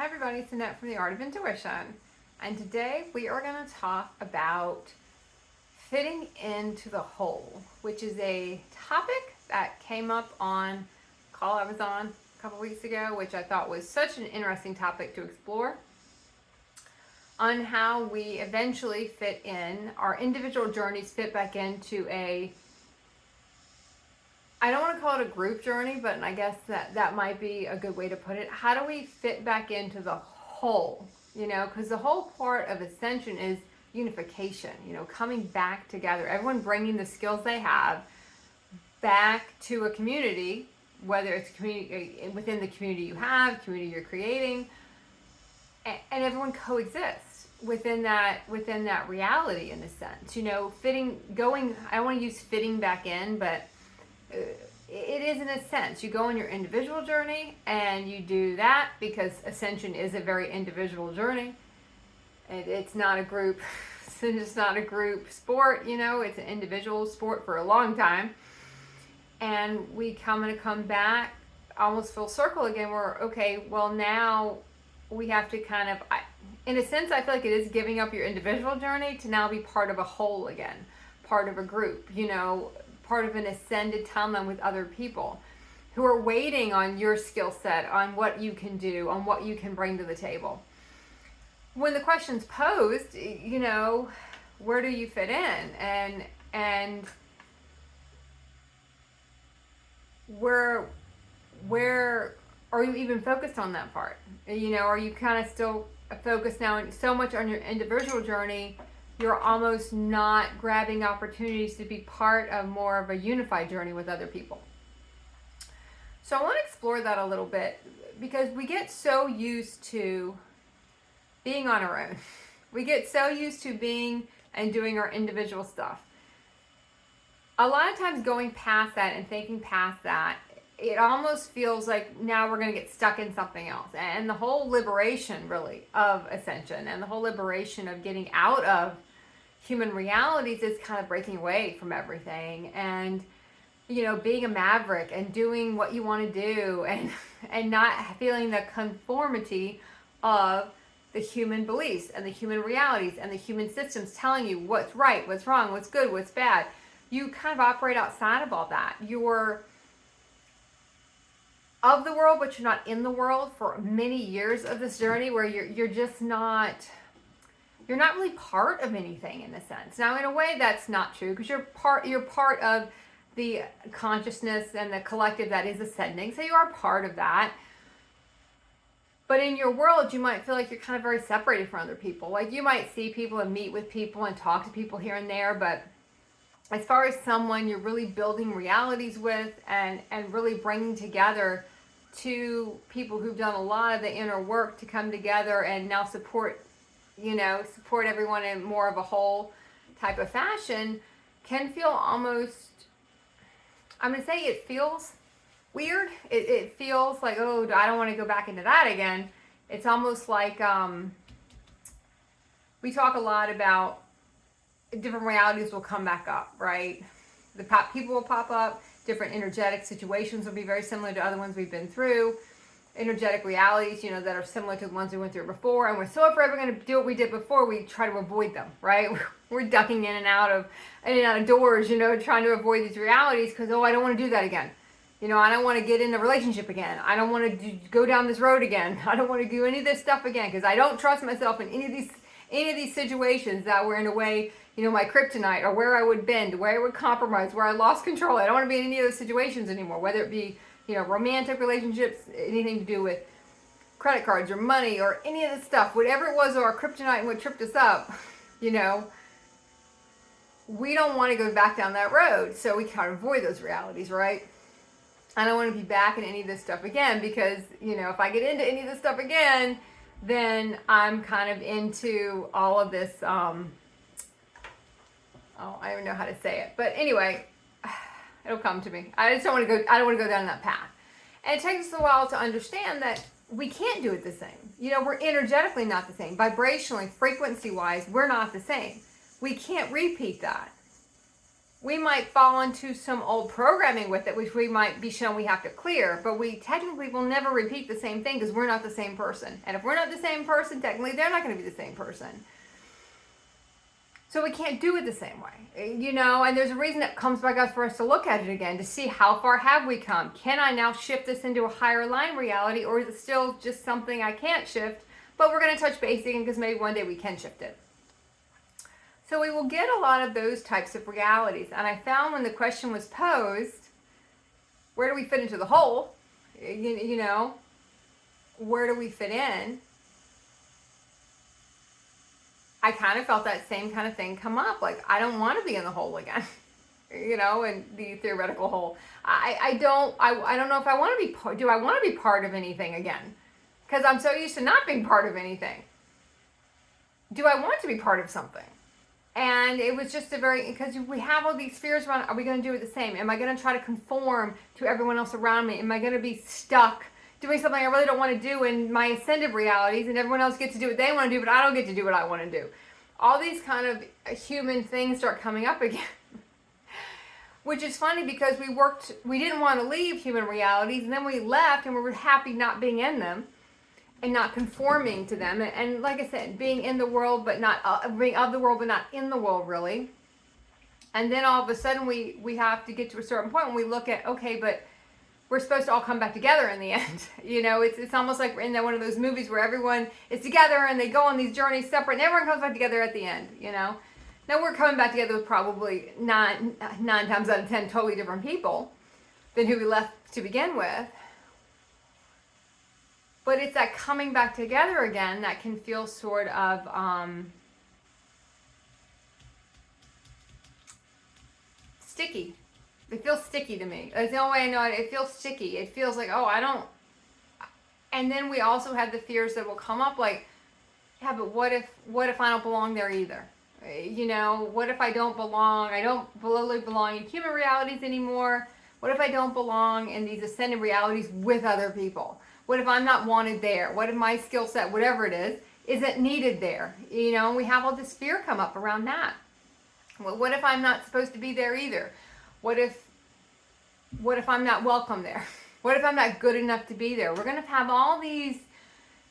Hi everybody, it's Annette from The Art of Intuition, and today we are going to talk about fitting into the whole, which is a topic that came up on a call I was on a couple weeks ago, which I thought was such an interesting topic to explore, on how we eventually fit in, our individual journeys fit back into I don't want to call it a group journey, but I guess that might be a good way to put it. How do we fit back into the whole? Because the whole part of ascension is unification, coming back together. Everyone bringing the skills they have back to a community, whether it's community within the community you have, community you're creating, and everyone coexists within that reality in a sense. I don't want to use fitting back in, but it is in a sense. You go on your individual journey and you do that because ascension is a very individual journey. It's not a group. It's not a group sport. It's an individual sport for a long time. And we come back almost full circle again. We're okay. Well, now we have to kind of, in a sense, I feel like it is giving up your individual journey to now be part of a whole again, part of a group. Part of an ascended timeline with other people who are waiting on your skill set, on what you can do, on what you can bring to the table. When the question's posed, where do you fit in? And where are you even focused on that part? Are you kind of still focused now so much on your individual journey, you're almost not grabbing opportunities to be part of more of a unified journey with other people. So I want to explore that a little bit because we get so used to being on our own. We get so used to being and doing our individual stuff. A lot of times going past that and thinking past that, it almost feels like now we're going to get stuck in something else. And the whole liberation really of ascension and the whole liberation of getting out of human realities is kind of breaking away from everything and being a maverick and doing what you want to do and not feeling the conformity of the human beliefs and the human realities and the human systems telling you what's right, what's wrong, what's good, what's bad. You kind of operate outside of all that. You're of the world, but you're not in the world for many years of this journey where you're just not. You're not really part of anything in a sense. Now, in a way, that's not true because you're part of the consciousness and the collective that is ascending. So you are part of that. But in your world, you might feel like you're kind of very separated from other people. Like you might see people and meet with people and talk to people here and there. But as far as someone you're really building realities with and really bringing together two people who've done a lot of the inner work to come together and now support everyone in more of a whole type of fashion can feel almost, I'm going to say it feels weird. It feels like, oh, I don't want to go back into that again. It's almost like we talk a lot about different realities will come back up, right? People will pop up, different energetic situations will be very similar to other ones we've been through. Energetic realities, that are similar to the ones we went through before, and we're so afraid we're going to do what we did before, we try to avoid them, right? We're ducking in and out of doors, trying to avoid these realities because, I don't want to do that again. I don't want to get in a relationship again. I don't want to go down this road again. I don't want to do any of this stuff again because I don't trust myself in any of these situations that were in a way, my kryptonite or where I would bend, where I would compromise, where I lost control. I don't want to be in any of those situations anymore, whether it be romantic relationships, anything to do with credit cards or money or any of this stuff, whatever it was, or our kryptonite and what tripped us up, we don't want to go back down that road. So we kind of avoid those realities, right? I don't want to be back in any of this stuff again because, if I get into any of this stuff again, then I'm kind of into all of this, I don't even know how to say it. But anyway, it'll come to me. I don't want to go down that path. And it takes us a while to understand that we can't do it the same. We're energetically not the same. Vibrationally, frequency-wise, we're not the same. We can't repeat that. we might fall into some old programming with it, which we might be shown we have to clear, but we technically will never repeat the same thing because we're not the same person. And if we're not the same person, technically they're not going to be the same person. So we can't do it the same way, you know, and there's a reason it comes back up for us to look at it again, to see how far have we come. Can I now shift this into a higher line reality, or is it still just something I can't shift, but we're going to touch base again because maybe one day we can shift it. So we will get a lot of those types of realities. And I found when the question was posed, where do we fit into the whole? You know, where do we fit in? I kind of felt that same kind of thing come up. Like, I don't want to be in the hole again, you know, in the theoretical hole. I don't know if I want to be, do I want to be part of anything again? Because I'm so used to not being part of anything. Do I want to be part of something? And it was just because we have all these fears around, are we going to do it the same? Am I going to try to conform to everyone else around me? Am I going to be stuck doing something I really don't want to do in my ascended realities, and everyone else gets to do what they want to do, but I don't get to do what I want to do? All these kind of human things start coming up again. Which is funny because we didn't want to leave human realities, and then we left and we were happy not being in them and not conforming to them. And like I said, being in the world, but not being of the world, but not in the world really. And then all of a sudden we have to get to a certain point when we look at, okay, but we're supposed to all come back together in the end. You know, it's almost like we're in one of those movies where everyone is together and they go on these journeys separate and everyone comes back together at the end, you know. Now we're coming back together with probably nine times out of 10 totally different people than who we left to begin with. But it's that coming back together again that can feel sort of sticky. It feels sticky to me. That's the only way I know it. It feels sticky. It feels like, oh, I don't. And then we also have the fears that will come up like, yeah, but what if I don't belong there either? You know, what if I don't belong? I don't really belong in human realities anymore. What if I don't belong in these ascended realities with other people? What if I'm not wanted there? What if my skill set, whatever it is, isn't needed there? You know, and we have all this fear come up around that. Well, what if I'm not supposed to be there either? What if I'm not welcome there? What if I'm not good enough to be there? We're going to have all these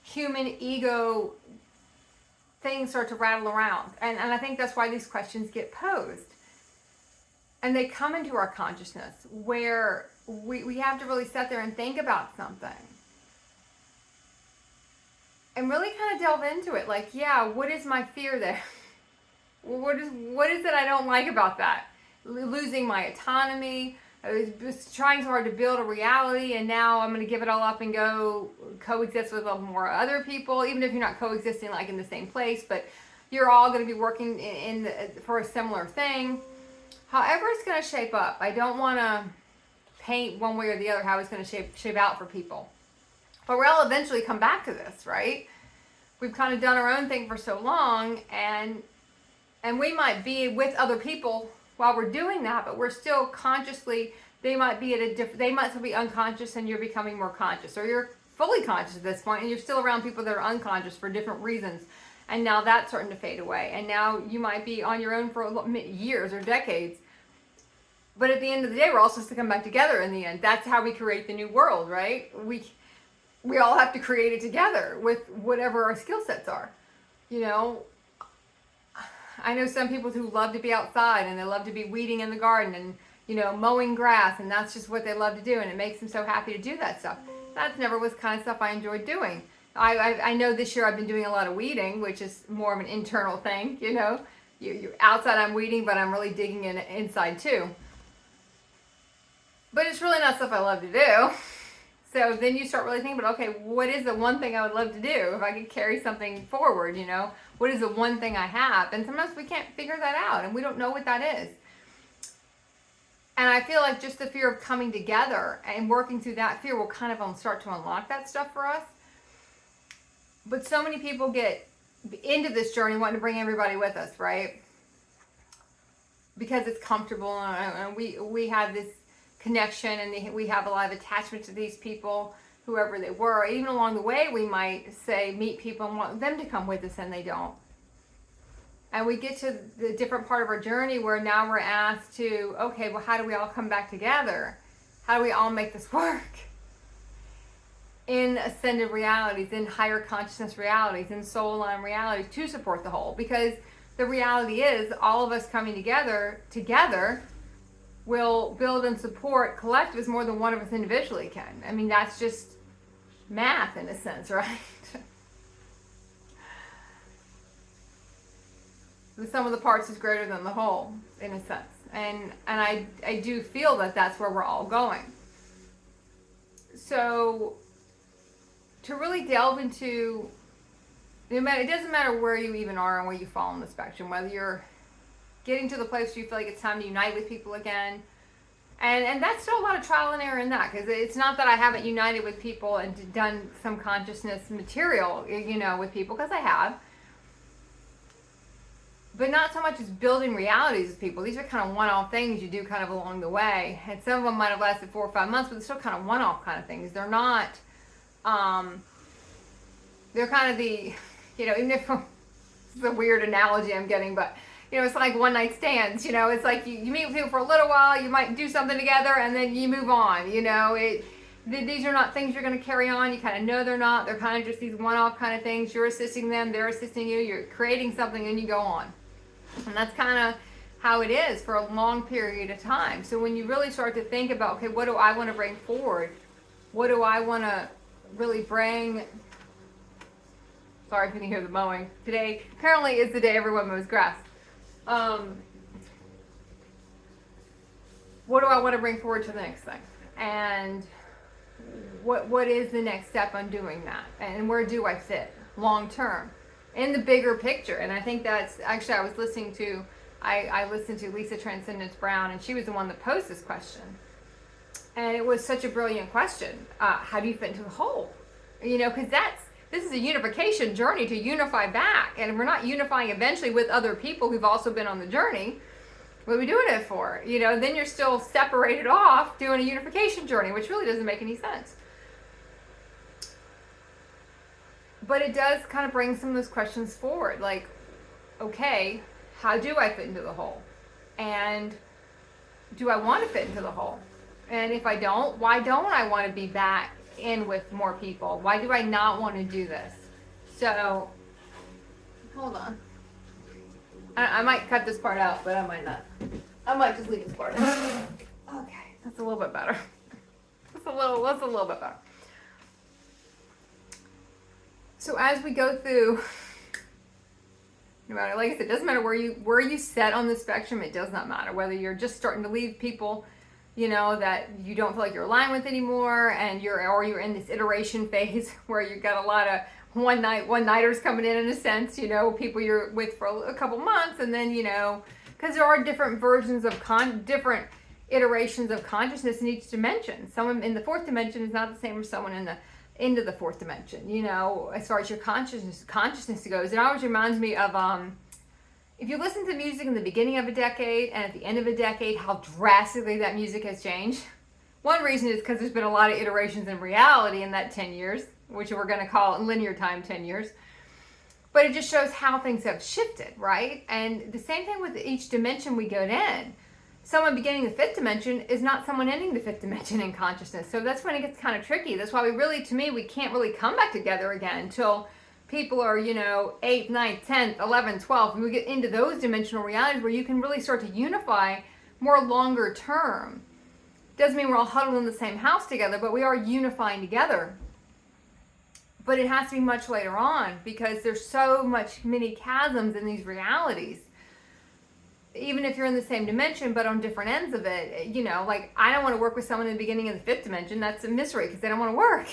human ego things start to rattle around. And I think that's why these questions get posed. And they come into our consciousness where we have to really sit there and think about something. And really kind of delve into it. Like, yeah, what is my fear there? What is it I don't like about that? Losing my autonomy. I was trying so hard to build a reality, and now I'm going to give it all up and go coexist with more other people, even if you're not coexisting like in the same place, but you're all going to be working for a similar thing. However it's going to shape up. I don't want to paint one way or the other how it's going to shape out for people. But we'll eventually come back to this, right? We've kind of done our own thing for so long, and we might be with other people while we're doing that, but we're still consciously, they might still be unconscious and you're becoming more conscious, or you're fully conscious at this point and you're still around people that are unconscious for different reasons. And now that's starting to fade away. And now you might be on your own for years or decades. But at the end of the day, we're all supposed to come back together in the end. That's how we create the new world, right? We all have to create it together with whatever our skill sets are, you know. I know some people who love to be outside and they love to be weeding in the garden and, you know, mowing grass, and that's just what they love to do, and it makes them so happy to do that stuff. That's never was the kind of stuff I enjoyed doing. I know this year I've been doing a lot of weeding, which is more of an internal thing, you know. You're outside, I'm weeding, but I'm really digging inside too. But it's really not stuff I love to do. So then you start really thinking about, okay, what is the one thing I would love to do if I could carry something forward, you know? What is the one thing I have? And sometimes we can't figure that out, and we don't know what that is. And I feel like just the fear of coming together and working through that fear will kind of start to unlock that stuff for us. But so many people get into this journey wanting to bring everybody with us, right? Because it's comfortable, and we have this connection, and we have a lot of attachment to these people, whoever they were. Even along the way, we might say meet people and want them to come with us, and they don't. And we get to the different part of our journey where now we're asked to, okay, well, how do we all come back together? How do we all make this work? In ascended realities, in higher consciousness realities, in soul line realities to support the whole. Because the reality is all of us coming together will build and support collectives more than one of us individually can. I mean, that's just math in a sense, right? The sum of the parts is greater than the whole, in a sense. And I do feel that that's where we're all going. So, to really delve into, it doesn't matter where you even are and where you fall on the spectrum, whether you're getting to the place where you feel like it's time to unite with people again. And that's still a lot of trial and error in that, because it's not that I haven't united with people and done some consciousness material, with people, because I have. But not so much as building realities with people. These are kind of one-off things you do kind of along the way. And some of them might have lasted 4 or 5 months, but they're still kind of one-off kind of things. They're not, they're kind of the, even if, it's a weird analogy I'm getting, but, it's like one-night stands, it's like you meet with people for a little while, you might do something together, and then you move on, these are not things you're going to carry on. You kind of know they're not. They're kind of just these one-off kind of things. You're assisting them, they're assisting you, you're creating something, and you go on. And that's kind of how it is for a long period of time. So when you really start to think about, okay, what do I want to bring forward? What do I want to really bring? Sorry if you can hear the mowing. Today apparently is the day everyone mows grass. What do I want to bring forward to the next thing? And what is the next step on doing that? And where do I fit long term in the bigger picture? And I think that's actually, I was listening to, I listened to Lisa Transcendence Brown, and she was the one that posed this question. And it was such a brilliant question. How do you fit into the whole? Because this is a unification journey to unify back. And we're not unifying eventually with other people who've also been on the journey. What are we doing it for? Then you're still separated off doing a unification journey, which really doesn't make any sense. But it does kind of bring some of those questions forward. Like, okay, how do I fit into the whole? And do I want to fit into the whole? And if I don't, why don't I want to be back in with more people? Why do I not want to do this? So, hold on. I might cut this part out, but I might not. I might just leave this part in. Okay, that's a little bit better. That's a little bit better. So as we go through, no matter, like I said, it doesn't matter where you set on the spectrum. It does not matter whether you're just starting to leave people, that you don't feel like you're aligned with anymore, and you're in this iteration phase where you've got a lot of one-nighters coming in a sense, people you're with for a couple months, and then, because there are different versions of different iterations of consciousness in each dimension. Someone in the fourth dimension is not the same as someone into the fourth dimension, as far as your consciousness goes. It always reminds me of, if you listen to music in the beginning of a decade and at the end of a decade, how drastically that music has changed. One reason is because there's been a lot of iterations in reality in that 10 years, which we're going to call in linear time 10 years. But it just shows how things have shifted, right? And the same thing with each dimension we go in. Someone beginning the fifth dimension is not someone ending the fifth dimension in consciousness. So that's when it gets kind of tricky. That's why we can't really come back together again until people are, 8th, 9th, 10th, 11th, 12th. And we get into those dimensional realities where you can really start to unify more longer term. Doesn't mean we're all huddled in the same house together, but we are unifying together. But it has to be much later on, because there's so many chasms in these realities. Even if you're in the same dimension, but on different ends of it, like I don't want to work with someone in the beginning of the fifth dimension. That's a misery, because they don't want to work.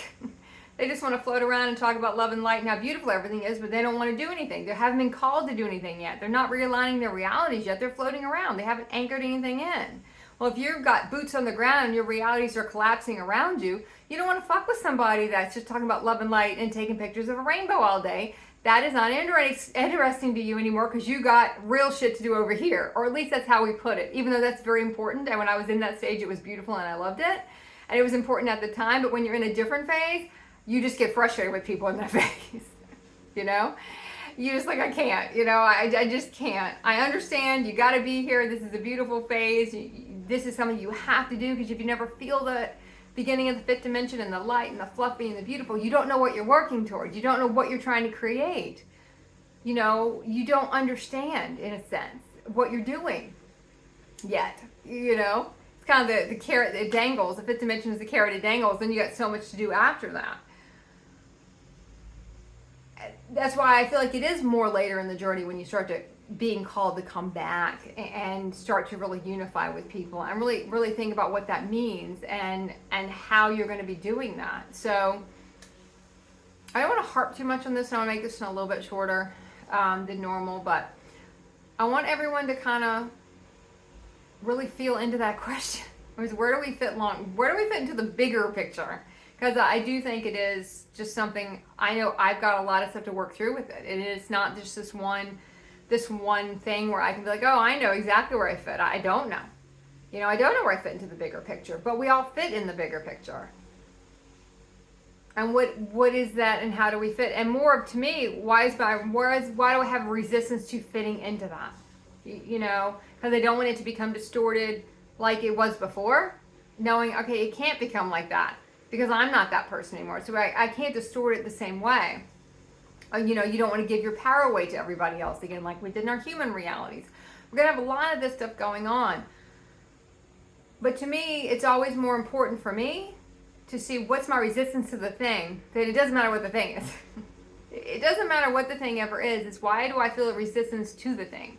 They just want to float around and talk about love and light and how beautiful everything is, but they don't want to do anything. They haven't been called to do anything yet. They're not realigning their realities yet. They're floating around. They haven't anchored anything in. Well, if you've got boots on the ground and your realities are collapsing around you, you don't want to fuck with somebody that's just talking about love and light and taking pictures of a rainbow all day. That is not interesting to you anymore, because you got real shit to do over here. Or at least that's how we put it, even though that's very important. And when I was in that stage, it was beautiful and I loved it. And it was important at the time. But when you're in a different phase, you just get frustrated with people in that phase, You just like, I can't, I just can't. I understand you got to be here. This is a beautiful phase. This is something you have to do, because if you never feel the beginning of the fifth dimension and the light and the fluffy and the beautiful, you don't know what you're working towards. You don't know what you're trying to create. You don't understand, in a sense, what you're doing yet. It's kind of the carrot that dangles. The fifth dimension is the carrot that dangles. Then you got so much to do after that. That's why I feel like it is more later in the journey when you start to being called to come back and start to really unify with people and really think about what that means and how you're going to be doing that. So I don't want to harp too much on this. I want to make this one a little bit shorter than normal, but I want everyone to kind of really feel into that question. Where do we fit into the bigger picture? Because I do think it is just something, I know I've got a lot of stuff to work through with it. It is not just this one thing where I can be like, oh, I know exactly where I fit. I don't know. I don't know where I fit into the bigger picture, but we all fit in the bigger picture. And what is that, and how do we fit? And more to me, why do I have resistance to fitting into that? Because I don't want it to become distorted like it was before, knowing, okay, it can't become like that because I'm not that person anymore. So I can't distort it the same way. You don't want to give your power away to everybody else again, like we did in our human realities. We're going to have a lot of this stuff going on. But to me, it's always more important for me to see what's my resistance to the thing, that it doesn't matter what the thing is. It doesn't matter what the thing ever is. It's why do I feel a resistance to the thing?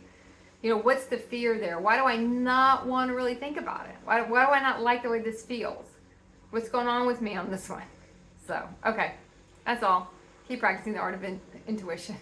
What's the fear there? Why do I not want to really think about it? Why do I not like the way this feels? What's going on with me on this one? So, okay, that's all. Keep practicing the art of intuition.